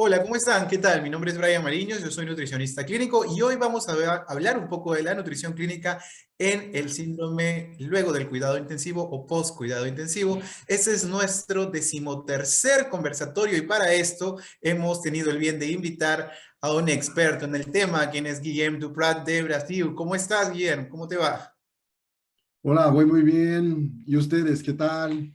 Hola, ¿cómo están? ¿Qué tal? Mi nombre es Brian Mariños, yo soy nutricionista clínico y hoy vamos a hablar un poco de la nutrición clínica en el síndrome luego del cuidado intensivo o post-cuidado intensivo. Este es nuestro decimotercer conversatorio y para esto hemos tenido el bien de invitar a un experto en el tema, quien es Guillem Duprat de Brasil. ¿Cómo estás, Guillem? ¿Cómo te va? Hola, voy muy bien. ¿Y ustedes qué tal?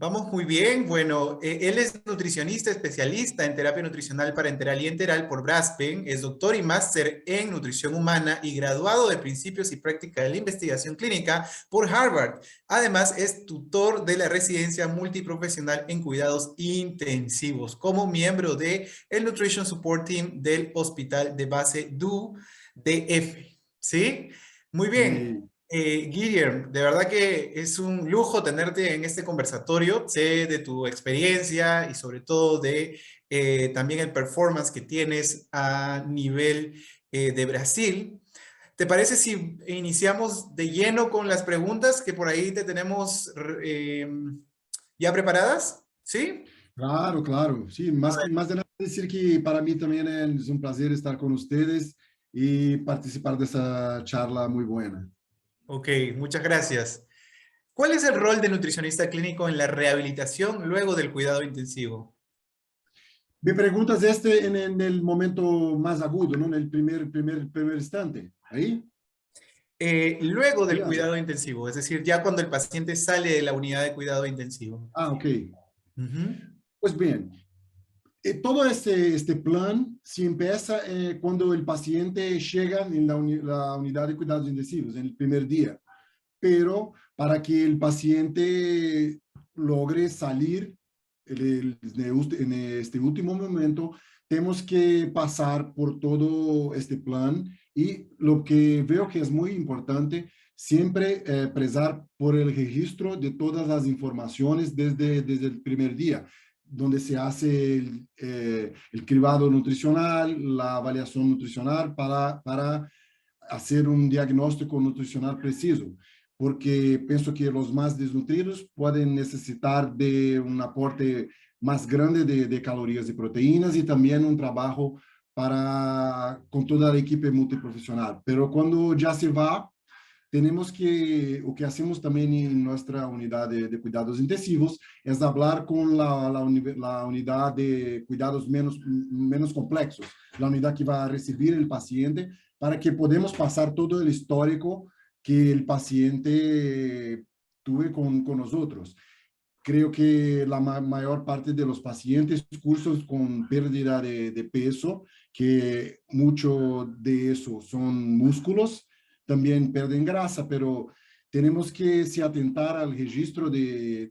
Vamos muy bien. Bueno, él es nutricionista especialista en terapia nutricional parenteral y enteral por Braspen, es doctor y máster en nutrición humana y graduado de principios y práctica de la investigación clínica por Harvard. Además, es tutor de la residencia multiprofesional en cuidados intensivos como miembro de el Nutrition Support Team del Hospital de Base DU DF. ¿Sí? Muy bien. Sí, Guillermo, de verdad que es un lujo tenerte en este conversatorio. Sé de tu experiencia y sobre todo de también el performance que tienes a nivel de Brasil. ¿Te parece si iniciamos de lleno con las preguntas que por ahí te tenemos ya preparadas? ¿Sí? claro, claro. Sí, más de nada decir que para mí también es un placer estar con ustedes y participar de esta charla muy buena. Ok, muchas gracias. ¿Cuál es el rol de nutricionista clínico en la rehabilitación luego del cuidado intensivo? Me preguntas en el momento más agudo, ¿no? En el primer instante. ¿Ahí? Luego del Ya. cuidado intensivo, es decir, ya cuando el paciente sale de la unidad de cuidado intensivo. Ah, ok. Ujú. Pues bien, todo este plan se empieza cuando el paciente llega en la unidad de cuidados intensivos, en el primer día. Pero para que el paciente logre salir en este último momento, tenemos que pasar por todo este plan y lo que veo que es muy importante, siempre prezar por el registro de todas las informaciones desde el primer día, donde se hace el cribado nutricional, la avaliación nutricional para hacer un diagnóstico nutricional preciso, porque pienso que los más desnutridos pueden necesitar de un aporte más grande de calorías y proteínas y también un trabajo con toda la equipe multiprofesional. Pero cuando ya se va, tenemos o que hacemos también en nuestra unidad de cuidados intensivos, es hablar con la unidad de cuidados menos complejos, la unidad que va a recibir el paciente, para que podamos pasar todo el histórico que el paciente tuve con nosotros. Creo que la mayor parte de los pacientes cursos con pérdida de peso, que mucho de eso son músculos, también pierden grasa, pero tenemos que se atentar al registro de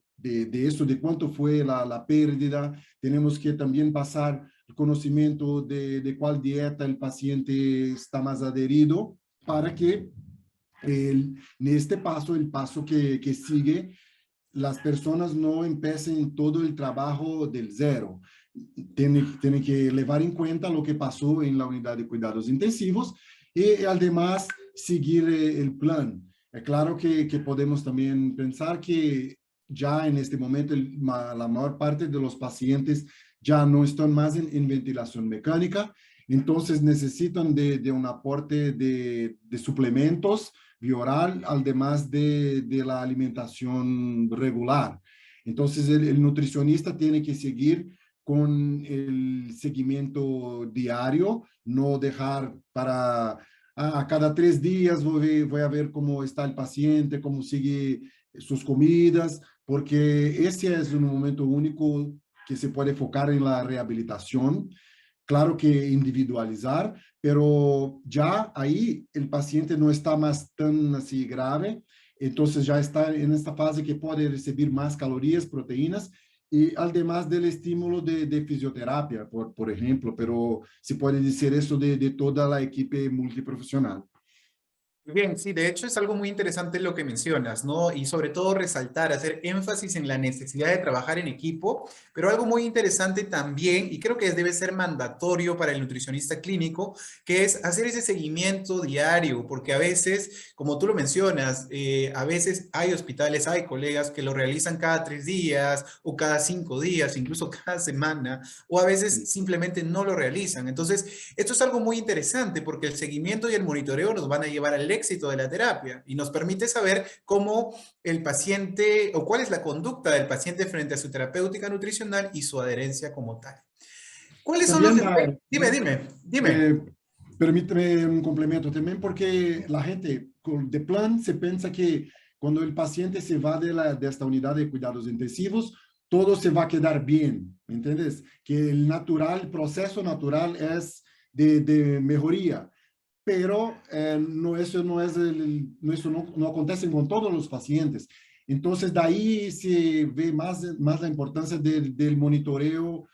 eso, de cuánto fue la pérdida. Tenemos que también pasar el conocimiento de cuál dieta el paciente está más adherido para que en este paso, el paso que sigue, las personas no empiecen todo el trabajo del cero. Tienen que llevar en cuenta lo que pasó en la unidad de cuidados intensivos y además seguir el plan. Es claro que podemos también pensar que ya en este momento la mayor parte de los pacientes ya no están más en ventilación mecánica, entonces necesitan de un aporte de suplementos bioral, además de la alimentación regular. Entonces, el nutricionista tiene que seguir con el seguimiento diario, no dejar para a cada 3 días voy a ver cómo está el paciente, cómo sigue sus comidas, porque ese es un momento único que se puede enfocar en la rehabilitación. Claro que individualizar, pero ya ahí el paciente no está más tan así grave, entonces ya está en esta fase que puede recibir más calorías, proteínas, y además del estímulo de fisioterapia, por ejemplo, pero se puede decir eso de toda la equipe multiprofesional. Bien, sí, de hecho es algo muy interesante lo que mencionas, ¿no? Y sobre todo resaltar, hacer énfasis en la necesidad de trabajar en equipo, pero algo muy interesante también, y creo que debe ser mandatorio para el nutricionista clínico, que es hacer ese seguimiento diario, porque a veces, como tú lo mencionas, a veces hay hospitales, hay colegas que lo realizan cada 3 días o cada 5 días, incluso cada semana, o a veces simplemente no lo realizan. Entonces, esto es algo muy interesante porque el seguimiento y el monitoreo nos van a llevar al éxito de la terapia y nos permite saber cómo el paciente o cuál es la conducta del paciente frente a su terapéutica nutricional y su adherencia como tal. ¿Cuáles son los También, efectos? Dime. eh, permíteme un complemento también, porque la gente de plan se piensa que cuando el paciente se va de esta unidad de cuidados intensivos, todo se va a quedar bien, ¿me entiendes? Que el proceso natural es de mejoría, pero no, eso no es eso no acontece con todos los pacientes. Entonces, de ahí se ve más la importancia del monitoreo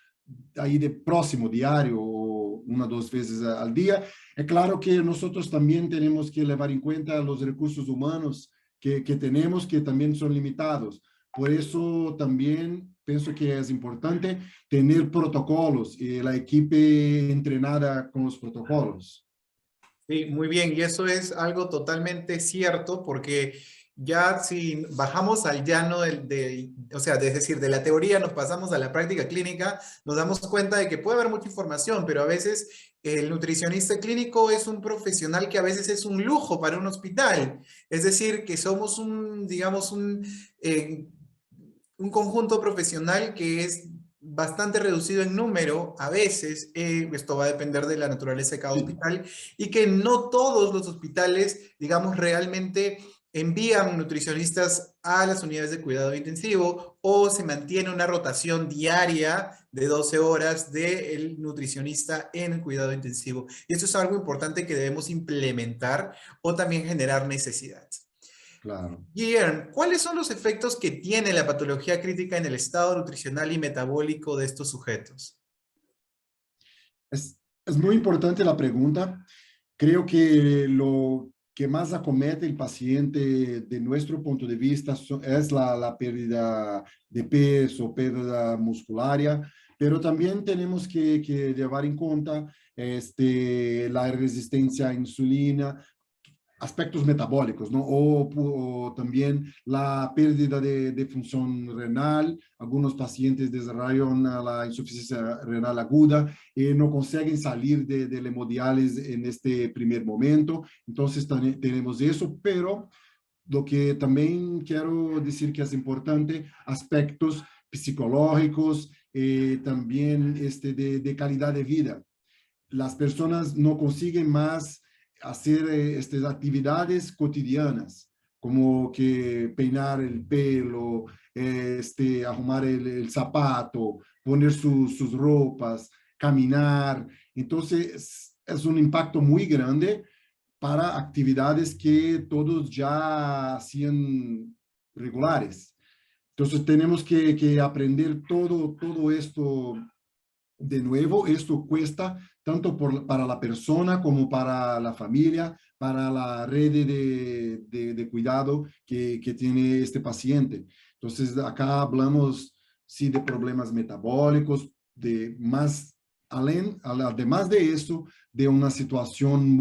ahí de próximo, diario, o una o dos veces al día. Es claro que nosotros también tenemos que llevar en cuenta los recursos humanos que tenemos, que también son limitados. Por eso también pienso que es importante tener protocolos y la equipo entrenada con los protocolos. Sí, muy bien, y eso es algo totalmente cierto porque ya si bajamos al llano o sea, es decir, de la teoría nos pasamos a la práctica clínica, nos damos cuenta de que puede haber mucha información, pero a veces el nutricionista clínico es un profesional que a veces es un lujo para un hospital, es decir, que somos digamos, eh, un conjunto profesional que es bastante reducido en número, a veces, esto va a depender de la naturaleza de cada Sí, hospital, y que no todos los hospitales, digamos, realmente envían nutricionistas a las unidades de cuidado intensivo o se mantiene una rotación diaria de 12 horas del nutricionista en el cuidado intensivo. Y esto es algo importante que debemos implementar o también generar necesidad. claro. Guillermo, ¿cuáles son los efectos que tiene la patología crítica en el estado nutricional y metabólico de estos sujetos? Es muy importante la pregunta. Creo que lo que más acomete el paciente de nuestro punto de vista es la pérdida de peso, pérdida muscularia, pero también tenemos que llevar en cuenta la resistencia a insulina, aspectos metabólicos, ¿no? O también la pérdida de función renal. Algunos pacientes desarrollan la insuficiencia renal aguda y no consiguen salir de hemodiálisis en este primer momento. Entonces, tenemos eso, pero lo que también quiero decir que es importante, aspectos psicológicos, también de calidad de vida. Las personas no consiguen más hacer estas actividades cotidianas, como que peinar el pelo, arrumar el zapato, poner sus ropas, caminar. Entonces, es un impacto muy grande para actividades que todos ya hacían regulares. Entonces, tenemos que aprender todo esto de nuevo. Esto cuesta tanto para la persona como para la familia, para la red de cuidado que tiene este paciente. Entonces, acá hablamos, sí, de problemas metabólicos, de más, además de eso, de una situación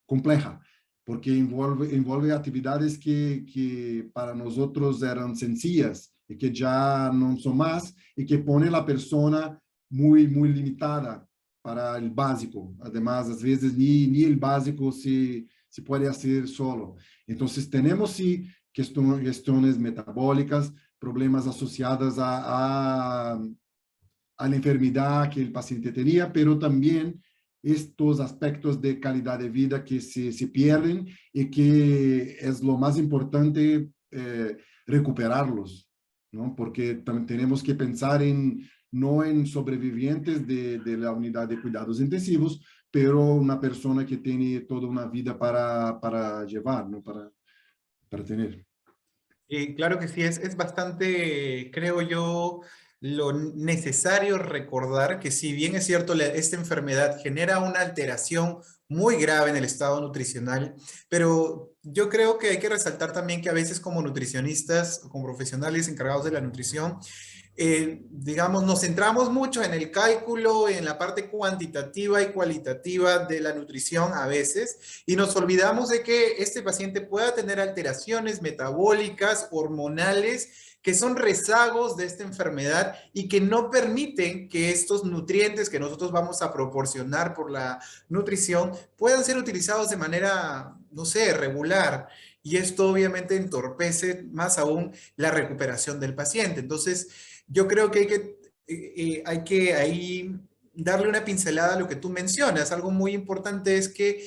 compleja, porque envolve actividades que para nosotros eran sencillas y que ya no son más, y que pone a la persona muy limitada para el básico. Además, a veces ni el básico se puede hacer solo. Entonces, tenemos sí cuestiones metabólicas, problemas asociados a la enfermedad que el paciente tenía, pero también estos aspectos de calidad de vida que se pierden y que es lo más importante recuperarlos, ¿no? Porque también tenemos que pensar no en sobrevivientes de la unidad de cuidados intensivos, pero una persona que tiene toda una vida para llevar, ¿no? Para tener. Claro que sí, es bastante, creo yo, lo necesario recordar que si bien es cierto, esta enfermedad genera una alteración muy grave en el estado nutricional, pero yo creo que hay que resaltar también que a veces como nutricionistas, como profesionales encargados de la nutrición, digamos, nos centramos mucho en el cálculo, en la parte cuantitativa y cualitativa de la nutrición a veces, y nos olvidamos de que este paciente pueda tener alteraciones metabólicas, hormonales, que son rezagos de esta enfermedad y que no permiten que estos nutrientes que nosotros vamos a proporcionar por la nutrición puedan ser utilizados de manera, no sé, regular. Y esto obviamente entorpece más aún la recuperación del paciente. Entonces, yo creo que hay que ahí darle una pincelada a lo que tú mencionas. Algo muy importante es que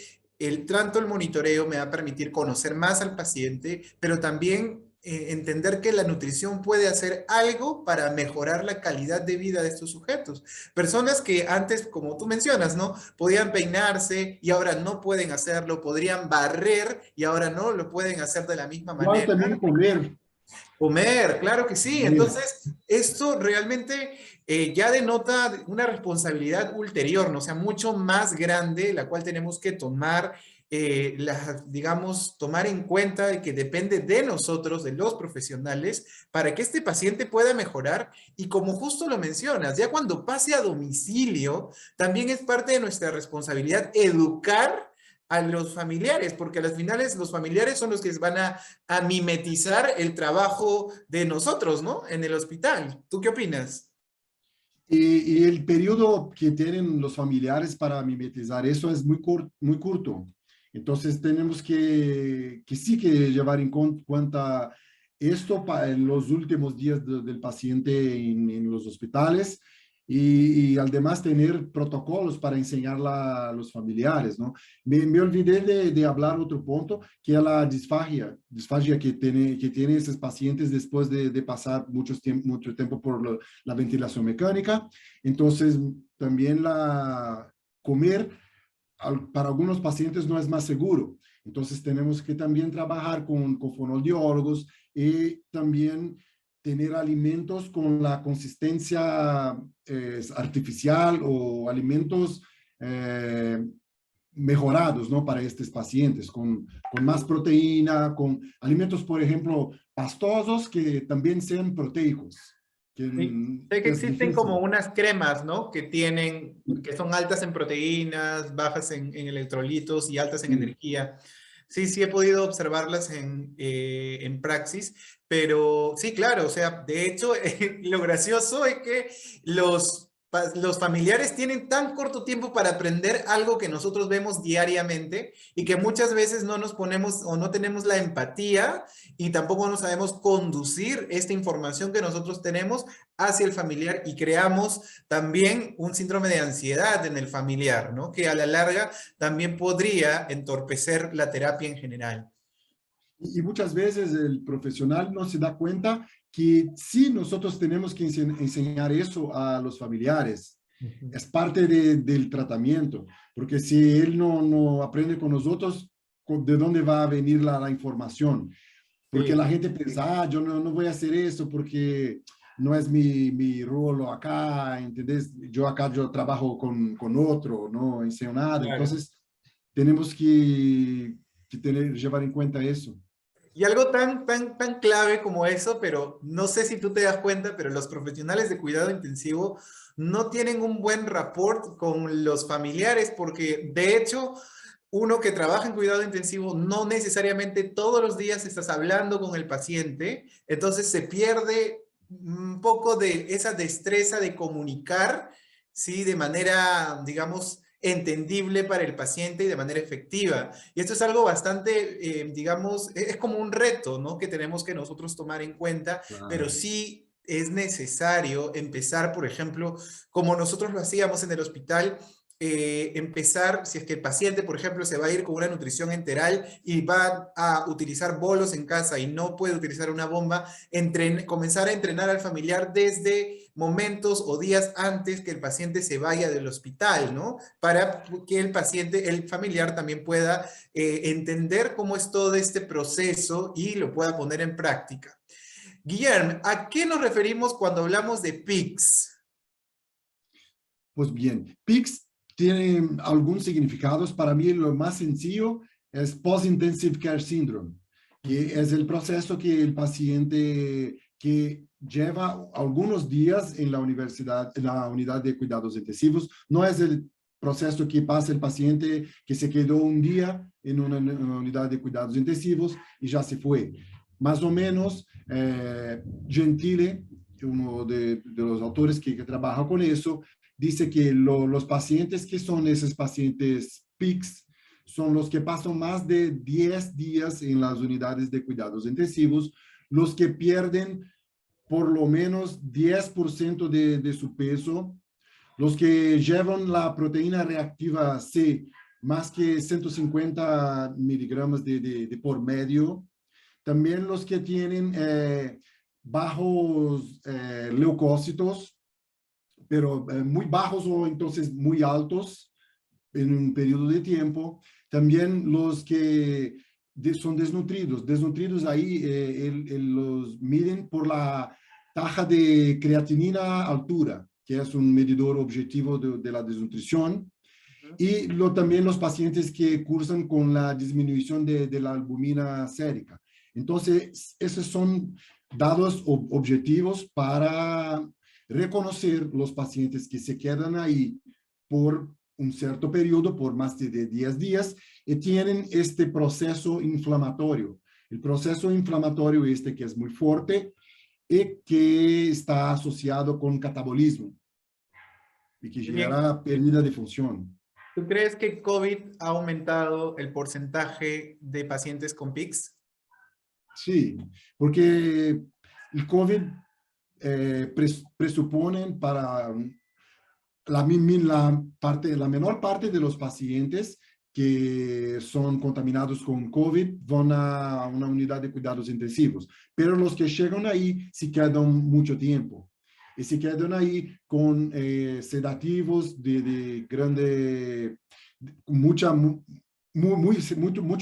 tanto el monitoreo me va a permitir conocer más al paciente, pero también entender que la nutrición puede hacer algo para mejorar la calidad de vida de estos sujetos. Personas que antes, como tú mencionas, ¿no? Podían peinarse y ahora no pueden hacerlo, podrían barrer y ahora no lo pueden hacer de la misma Igual manera. también comer. Comer, claro que sí. Comer. Entonces, esto realmente ya denota una responsabilidad ulterior, ¿no? O sea, mucho más grande, la cual tenemos que tomar, digamos, tomar en cuenta de que depende de nosotros, de los profesionales, para que este paciente pueda mejorar. Y como justo lo mencionas, ya cuando pase a domicilio, también es parte de nuestra responsabilidad educar a los familiares, porque a las finales los familiares son los que van a mimetizar el trabajo de nosotros, ¿no? En el hospital. ¿Tú qué opinas? Y el periodo que tienen los familiares para mimetizar eso es muy corto. Entonces tenemos que sí que llevar en cuenta esto en los últimos días del paciente en los hospitales y además tener protocolos para enseñarla a los familiares, ¿no? Me olvidé de hablar otro punto, que es la disfagia que tiene esos pacientes después de pasar mucho tiempo por la ventilación mecánica. Entonces, también comer para algunos pacientes no es más seguro. Entonces tenemos que también trabajar con fonoaudiólogos y también tener alimentos con la consistencia artificial o alimentos mejorados, ¿no? Para estos pacientes, con más proteína, con alimentos, por ejemplo, pastosos que también sean proteicos, Sí. Sé que que es existen como difícil. unas cremas, ¿no? Que son altas en proteínas, bajas en electrolitos y altas en Sí. energía. Sí, sí he podido observarlas en praxis, pero sí, claro, o sea, de hecho, lo gracioso es que los familiares tienen tan corto tiempo para aprender algo que nosotros vemos diariamente y que muchas veces no nos ponemos o no tenemos la empatía y tampoco no sabemos conducir esta información que nosotros tenemos hacia el familiar y creamos también un síndrome de ansiedad en el familiar, ¿no? Que a la larga también podría entorpecer la terapia en general. Y muchas veces el profesional no se da cuenta que sí nosotros tenemos que enseñar eso a los familiares. Ujú. Es parte del tratamiento, porque si él no aprende con nosotros, ¿de dónde va a venir la información? Porque Sí, la gente piensa, yo no voy a hacer eso porque no es mi rol acá, ¿entendés? Yo trabajo con otro, no enseño nada. claro. Entonces, tenemos que llevar en cuenta eso. Y algo tan clave como eso, pero no sé si tú te das cuenta, pero los profesionales de cuidado intensivo no tienen un buen rapport con los familiares, porque de hecho, uno que trabaja en cuidado intensivo no necesariamente todos los días estás hablando con el paciente, entonces se pierde un poco de esa destreza de comunicar, ¿sí? De manera, digamos, entendible para el paciente y de manera efectiva. Y esto es algo bastante, digamos, es como un reto, ¿no? Que tenemos que nosotros tomar en cuenta, pero Claro. sí es necesario empezar, por ejemplo, como nosotros lo hacíamos en el hospital, empezar, si es que el paciente, por ejemplo, se va a ir con una nutrición enteral y va a utilizar bolos en casa y no puede utilizar una bomba, comenzar a entrenar al familiar desde momentos o días antes que el paciente se vaya del hospital, ¿no? Para que el paciente, el familiar también pueda entender cómo es todo este proceso y lo pueda poner en práctica. Guillermo, ¿a qué nos referimos cuando hablamos de PICS? Pues bien, PICS tiene algunos significados. Para mí lo más sencillo es Post-Intensive Care Syndrome, que es el proceso que el paciente que lleva algunos días en la universidad, en la unidad de cuidados intensivos, no es el proceso que pasa el paciente que se quedó un día en una unidad de cuidados intensivos y ya se fue. Más o menos, Gentile, uno de los autores que trabaja con eso, dice que los pacientes que son esos pacientes PICS son los que pasan más de 10 días en las unidades de cuidados intensivos, los que pierden por lo menos 10% de su peso, los que llevan la proteína reactiva C más que 150 miligramos de por medio, también los que tienen bajos leucócitos, pero muy bajos o entonces muy altos en un periodo de tiempo. También los que son desnutridos. Desnutridos ahí los miden por la taja de creatinina altura, que es un medidor objetivo de la desnutrición. Y también los pacientes que cursan con la disminución de la albumina sérica. Entonces, esos son datos objetivos para reconocer los pacientes que se quedan ahí por un cierto periodo, por más de 10 días, y tienen este proceso inflamatorio. El proceso inflamatorio este que es muy fuerte y que está asociado con catabolismo y que Bien, genera pérdida de función. ¿tú crees que COVID ha aumentado el porcentaje de pacientes con PICS? Sí, porque el COVID presuponen para la menor parte de los pacientes que son contaminados con COVID van a una unidad de cuidados intensivos, pero los que llegan ahí sí quedan mucho tiempo y se quedan ahí con sedativos de grande, mucho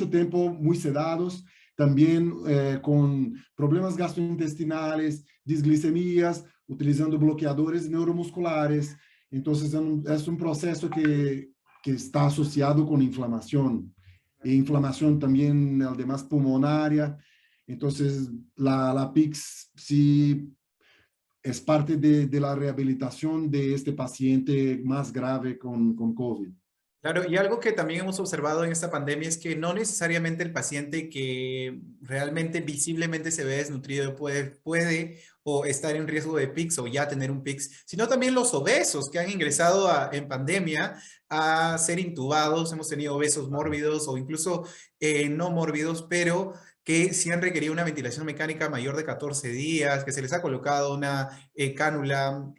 tiempo muy sedados, también con problemas gastrointestinales, disglicemias, utilizando bloqueadores neuromusculares. Entonces, es un proceso que está asociado con inflamación. E inflamación también, además, pulmonaria. Entonces, la PICS sí es parte de la rehabilitación de este paciente más grave con COVID. Claro, y algo que también hemos observado en esta pandemia es que no necesariamente el paciente que realmente visiblemente se ve desnutrido puede o estar en riesgo de PICS o ya tener un PICS, sino también los obesos que han ingresado en pandemia a ser intubados. Hemos tenido obesos mórbidos o incluso no mórbidos, pero que sí han requerido una ventilación mecánica mayor de 14 días, que se les ha colocado una cánula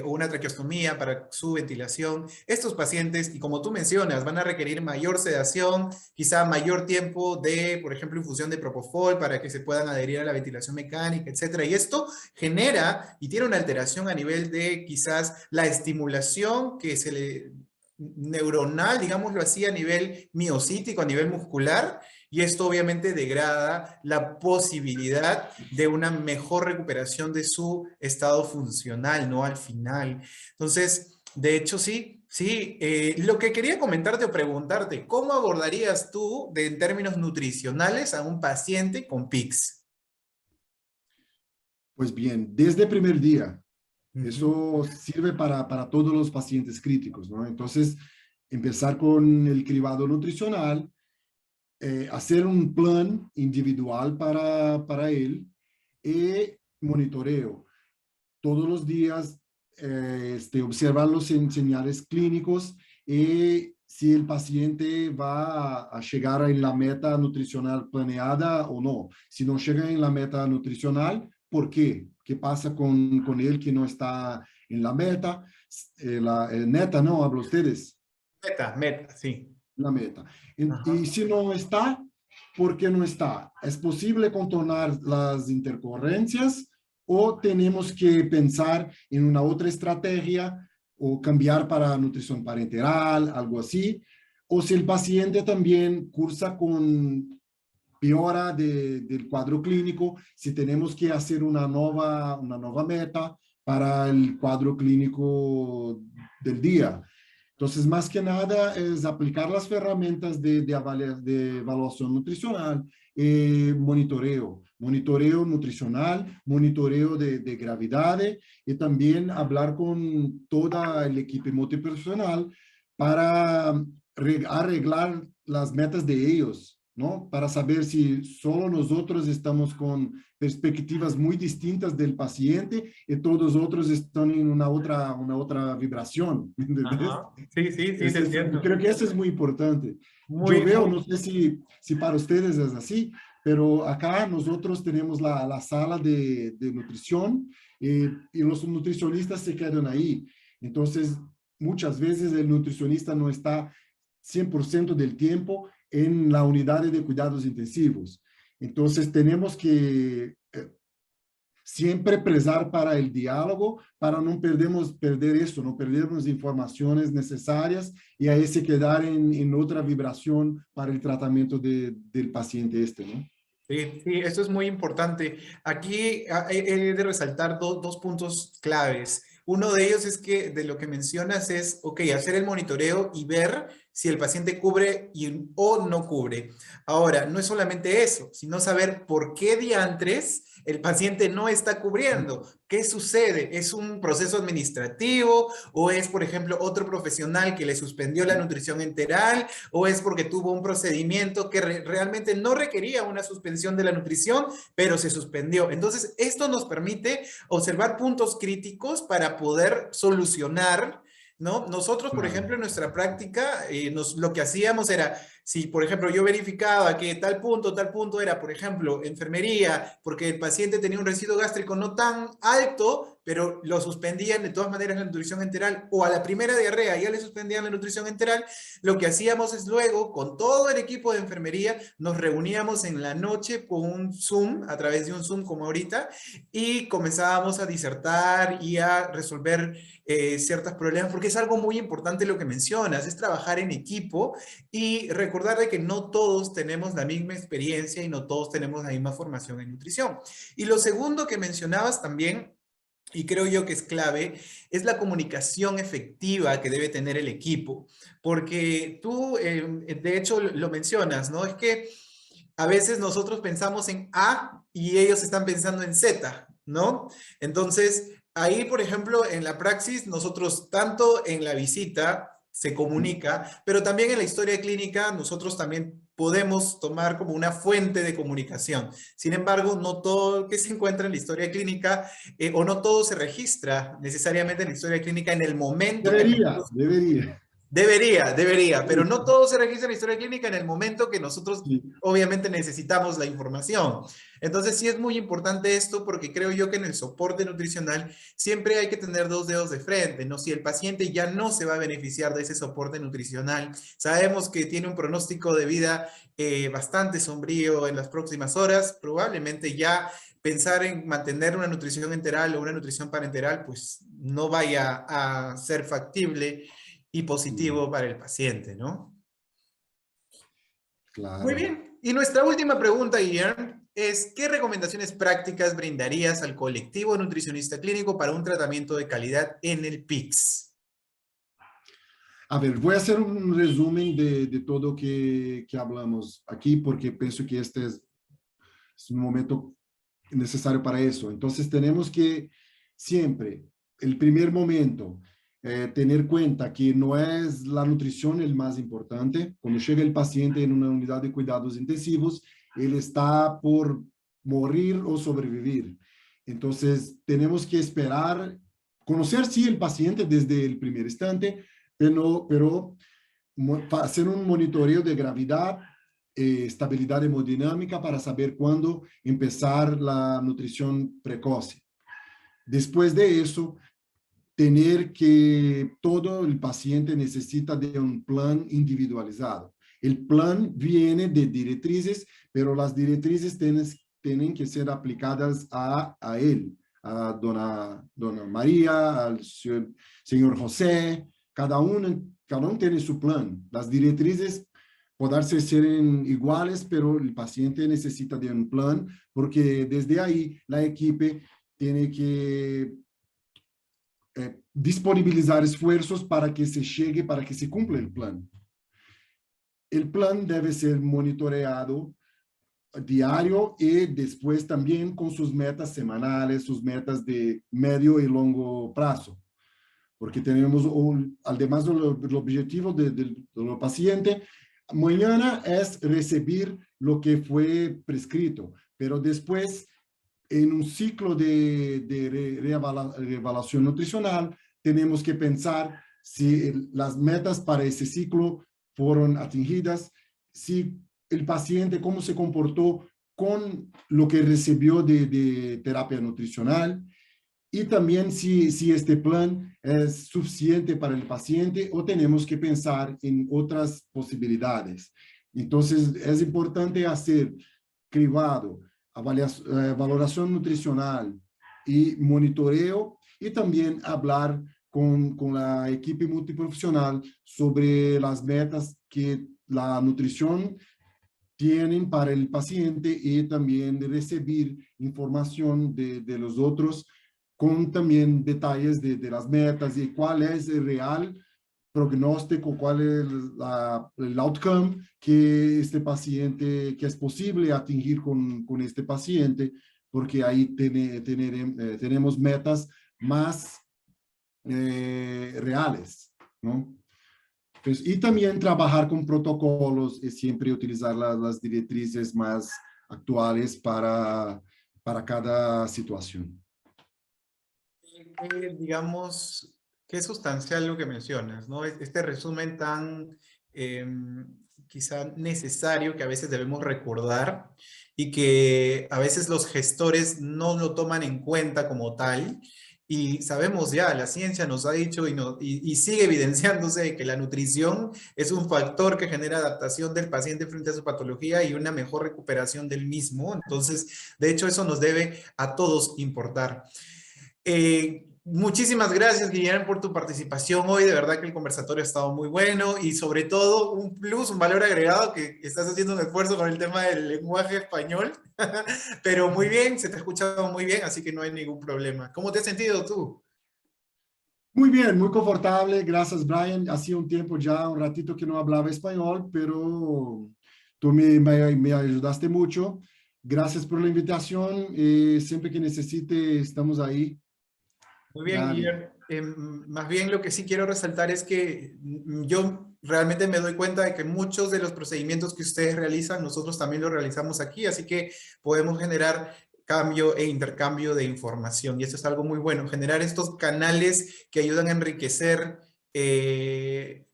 o una traqueostomía para su ventilación. Estos pacientes, y como tú mencionas, van a requerir mayor sedación, quizá mayor tiempo de, por ejemplo, infusión de propofol para que se puedan adherir a la ventilación mecánica, etcétera. Y esto genera y tiene una alteración a nivel de quizás la estimulación que se le neuronal, digámoslo así, a nivel miocítico, a nivel muscular, y esto obviamente degrada la posibilidad de una mejor recuperación de su estado funcional, ¿no? Al final. Entonces, de hecho, sí, sí. Lo que quería comentarte o preguntarte, ¿cómo abordarías tú, en términos nutricionales, a un paciente con PICS? Pues bien, desde el primer día, Ujú. eso sirve para todos los pacientes críticos, ¿no? Entonces, empezar con el cribado nutricional, hacer un plan individual para él y monitoreo. Todos los días observar los señales clínicos y si el paciente va a llegar en la meta nutricional planeada o no. Si no llega en la meta nutricional, ¿por qué? ¿Qué pasa con él que no está en la meta? Neta, ¿no? Hablo ustedes. Meta, sí. La meta. Ajá. Y si no está, ¿por qué no está? ¿Es posible contornar las intercorrencias o tenemos que pensar en una otra estrategia o cambiar para nutrición parenteral, algo así? O si el paciente también cursa con piora del cuadro clínico, si tenemos que hacer una nueva meta para el cuadro clínico del día. Entonces, más que nada es aplicar las herramientas de evaluación nutricional, monitoreo nutricional, monitoreo de gravidad y también hablar con toda el equipo multipersonal para arreglar las metas de ellos, ¿no? Para saber si solo nosotros estamos con perspectivas muy distintas del paciente y todos los otros están en una otra vibración, ¿entendés? Ajá. Sí, sí, sí, te entiendo. Creo que eso es muy importante. Yo Muy, veo, muy. no sé si para ustedes es así, pero acá nosotros tenemos la sala de nutrición y los nutricionistas se quedan ahí. Entonces, muchas veces el nutricionista no está 100% del tiempo en la unidad de cuidados intensivos. Entonces, tenemos que siempre prezar para el diálogo, para no perder eso, no perdernos informaciones necesarias y ahí se quedar en otra vibración para el tratamiento del paciente este, ¿no? Sí, sí, esto es muy importante. Aquí he de resaltar dos puntos claves. Uno de ellos es que de lo que mencionas es, ok, hacer el monitoreo y ver si el paciente cubre o no cubre. Ahora, no es solamente eso, sino saber por qué diantres el paciente no está cubriendo. ¿Qué sucede? ¿Es un proceso administrativo o es, por ejemplo, otro profesional que le suspendió la nutrición enteral o es porque tuvo un procedimiento que realmente no requería una suspensión de la nutrición, pero se suspendió? Entonces, esto nos permite observar puntos críticos para poder solucionar, ¿no? Nosotros, por Claro. ejemplo, en nuestra práctica, lo que hacíamos era, si por ejemplo yo verificaba que tal punto era, por ejemplo, enfermería, porque el paciente tenía un residuo gástrico no tan alto, pero lo suspendían de todas maneras la nutrición enteral, o a la primera diarrea ya le suspendían la nutrición enteral, lo que hacíamos es luego, con todo el equipo de enfermería, nos reuníamos en la noche con un Zoom, a través de un Zoom como ahorita, y comenzábamos a disertar y a resolver ciertos problemas, porque es algo muy importante lo que mencionas, es trabajar en equipo y recordar de que no todos tenemos la misma experiencia y no todos tenemos la misma formación en nutrición. Y lo segundo que mencionabas también, y creo yo que es clave, es la comunicación efectiva que debe tener el equipo, porque tú, de hecho, lo mencionas, ¿no? Es que a veces nosotros pensamos en A y ellos están pensando en Z, ¿no? Entonces, ahí, por ejemplo, en la praxis, nosotros tanto en la visita se comunica, pero también en la historia clínica nosotros también podemos tomar como una fuente de comunicación. Sin embargo, no todo lo que se encuentra en la historia clínica o no todo se registra necesariamente en la historia clínica en el momento que Debería, nosotros. debería. Debería, pero no Sí, todo se registra en la historia clínica en el momento que nosotros sí, obviamente necesitamos la información. Entonces sí es muy importante esto porque creo yo que en el soporte nutricional siempre hay que tener dos dedos de frente, ¿no? Si el paciente ya no se va a beneficiar de ese soporte nutricional, sabemos que tiene un pronóstico de vida bastante sombrío en las próximas horas, probablemente ya pensar en mantener una nutrición enteral o una nutrición parenteral, pues no vaya a ser factible y sí, positivo para el paciente, ¿no? Muy claro. bien. Y nuestra última pregunta, Guillermo, es ¿qué recomendaciones prácticas brindarías al colectivo nutricionista clínico para un tratamiento de calidad en el PICS? A ver, voy a hacer un resumen de todo que hablamos aquí porque pienso que este es un momento necesario para eso. Entonces tenemos que siempre, el primer momento, tener cuenta que no es la nutrición el más importante. Cuando llega el paciente en una unidad de cuidados intensivos, él está por morir o sobrevivir. Entonces tenemos que esperar, conocer sí el paciente desde el primer instante, pero hacer un monitoreo de gravedad, estabilidad hemodinámica para saber cuándo empezar la nutrición precoz. Después de eso, tener que todo el paciente necesita de un plan individualizado. El plan viene de directrices, pero las directrices tienen que ser aplicadas a él, a dona María, al señor José, cada uno tiene su plan. Las directrices poderse ser iguales, pero el paciente necesita de un plan, porque desde ahí la equipe tiene que disponibilizar esfuerzos para que se llegue, para que se cumpla el plan. El plan debe ser monitoreado diario y después también con sus metas semanales, sus metas de medio y largo plazo. Porque tenemos, además del objetivo del paciente, mañana es recibir lo que fue prescrito, pero después, en un ciclo de reevaluación nutricional, tenemos que pensar si las metas para ese ciclo fueron atingidas, si el paciente, cómo se comportó con lo que recibió de terapia nutricional, y también si este plan es suficiente para el paciente o tenemos que pensar en otras posibilidades. Entonces, es importante hacer cribado, valoración nutricional y monitoreo, y también hablar con la equipe multiprofesional sobre las metas que la nutrición tienen para el paciente, y también de recibir información de los otros con también detalles de las metas y cuál es el real pronóstico, cuál es el outcome que este paciente, que es posible atingir con este paciente, porque ahí tenemos metas más reales, ¿no? Pues, y también trabajar con protocolos y siempre utilizar las directrices más actuales para cada situación. Digamos, qué sustancial lo que mencionas, ¿no? Este resumen tan quizá necesario que a veces debemos recordar y que a veces los gestores no lo toman en cuenta como tal. Y sabemos ya, la ciencia nos ha dicho y sigue evidenciándose que la nutrición es un factor que genera adaptación del paciente frente a su patología y una mejor recuperación del mismo. Entonces, de hecho, eso nos debe a todos importar. Muchísimas gracias, Guillermo, por tu participación hoy. De verdad que el conversatorio ha estado muy bueno y sobre todo un plus, un valor agregado, que estás haciendo un esfuerzo con el tema del lenguaje español. Pero muy bien, se te ha escuchado muy bien, así que no hay ningún problema. ¿Cómo te has sentido tú? Muy bien, muy confortable. Gracias, Brian. Hacía un tiempo ya, un ratito que no hablaba español, pero tú me ayudaste mucho. Gracias por la invitación. Siempre que necesite, estamos ahí. Muy bien, Dale. Guillermo. Más bien lo que sí quiero resaltar es que yo realmente me doy cuenta de que muchos de los procedimientos que ustedes realizan, nosotros también los realizamos aquí, así que podemos generar cambio e intercambio de información. Y eso es algo muy bueno, generar estos canales que ayudan a enriquecer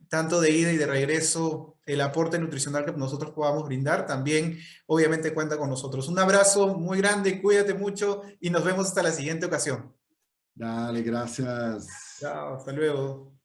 tanto de ida y de regreso el aporte nutricional que nosotros podamos brindar. También, obviamente, cuenta con nosotros. Un abrazo muy grande, cuídate mucho y nos vemos hasta la siguiente ocasión. Dale, gracias. Chao, hasta luego.